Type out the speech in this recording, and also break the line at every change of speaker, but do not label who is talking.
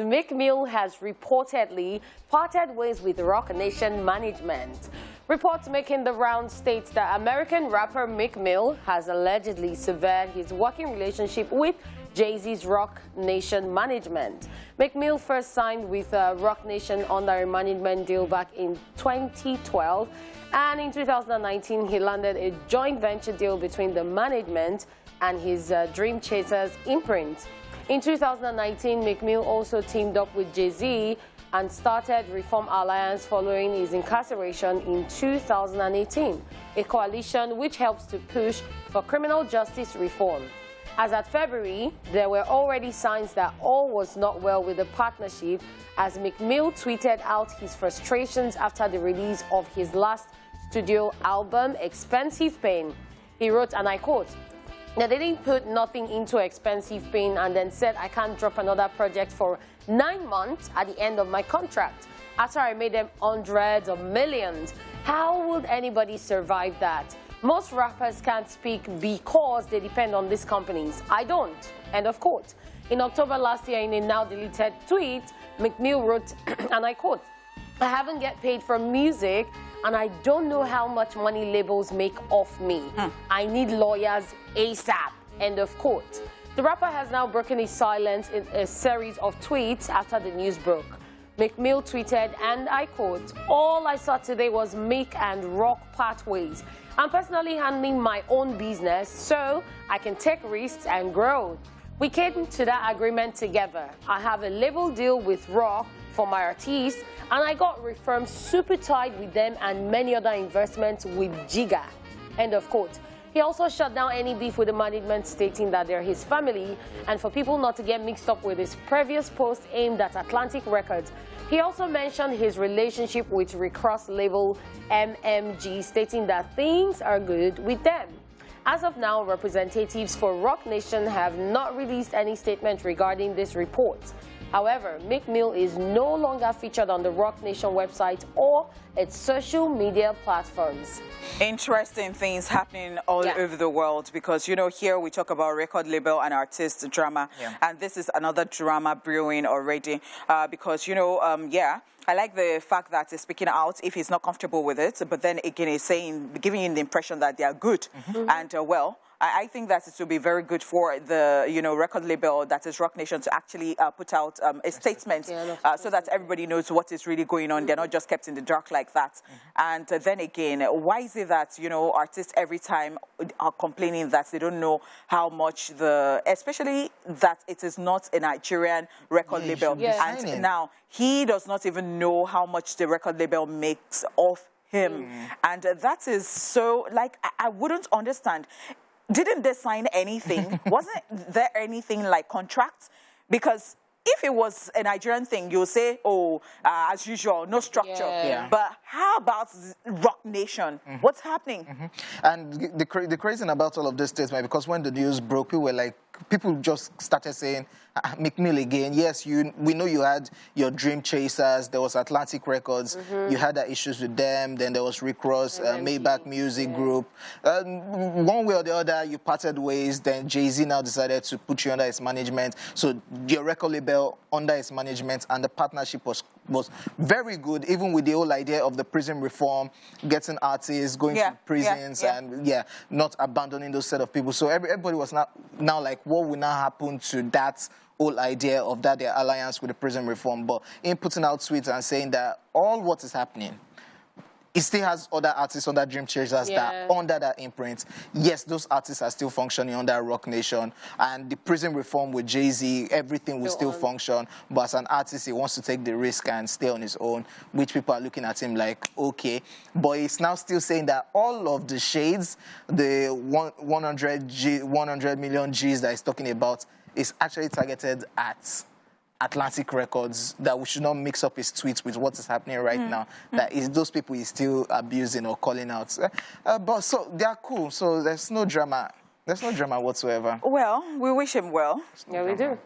Meek has reportedly parted ways with Roc Nation management. Reports making the round states that American rapper Meek has allegedly severed his working relationship with Jay-Z's Roc Nation management. Meek first signed with Roc Nation under a management deal back in 2012, and in 2019 he landed a joint venture deal between the management and his Dream Chasers imprint. In 2019, Meek also teamed up with Jay-Z and started Reform Alliance following his incarceration in 2018, a coalition which helps to push for criminal justice reform. As at February, there were already signs that all was not well with the partnership, as Meek tweeted out his frustrations after the release of his last studio album, Expensive Pain. He wrote, and I quote, "They didn't put nothing into Expensive Pain and then said I can't drop another project for 9 months at the end of my contract after I made them hundreds of millions. How would anybody survive that? Most rappers can't speak because they depend on these companies. I don't." End of quote. In October last year, in a now deleted tweet, Meek wrote, and I quote, "I haven't get paid for music and I don't know how much money labels make off me. I need lawyers ASAP." End of quote. The rapper has now broken his silence in a series of tweets after the news broke. Meek tweeted, and I quote, "All I saw today was Meek and Roc part ways. I'm personally handling my own business so I can take risks and grow. We came to that agreement together. I have a label deal with Roc for my artists, and I got reaffirmed super tight with them and many other investments with Giga." End of quote. He also shut down any beef with the management, stating that they're his family, and for people not to get mixed up with his previous post aimed at Atlantic Records. He also mentioned his relationship with Rick Ross label MMG, stating that things are good with them. As of now, representatives for Roc Nation have not released any statement regarding this report. However, Meek is no longer featured on the Roc Nation website or its social media platforms.
Interesting things happening all over the world, because, you know, here we talk about record label and artist drama, and this is another drama brewing already, because, you know, I like the fact that he's speaking out if he's not comfortable with it, but then again he's saying, giving you the impression that they are good, and well, I think that it will be very good for the, you know, record label that is Roc Nation to actually put out a statement so that everybody knows what is really going on. They're not just kept in the dark like that. And then again, why is it that, you know, artists every time are complaining that they don't know how much especially that it is not a Nigerian record label. And now he does not even know how much the record label makes off him. And that is so, like, I wouldn't understand. Didn't they sign anything? Wasn't there anything like contracts? Because if it was a Nigerian thing, you'll say, oh, as usual, no structure. But how about Roc Nation? What's happening?
And the crazy thing about all of this statement, because when the news broke, people just started saying, Meek again. Yes, we know you had your Dream Chasers. There was Atlantic Records. You had issues with them. Then there was Rick Ross, Maybach Music Group. One way or the other, you parted ways. Then Jay-Z now decided to put you under his management. So your record label under his management, and the partnership was very good, even with the whole idea of the prison reform, getting artists, going to prisons, and not abandoning those set of people. So everybody was now like, what will now happen to that whole idea of their alliance with the prison reform? But in putting out tweets and saying that all what is happening, it still has other artists under Dream Chasers that are under that imprint. Yes, those artists are still functioning under Roc Nation, and the prison reform with Jay-Z, everything will still function. But as an artist, he wants to take the risk and stay on his own, which people are looking at him like, okay. But he's now still saying that all of the shades, the 100 million Gs that he's talking about, is actually targeted at Atlantic Records, that we should not mix up his tweets with what is happening right now. That is those people he's still abusing or calling out. But so they are cool. So there's no drama. There's no drama whatsoever.
Well, we wish him well.
Yeah, we do.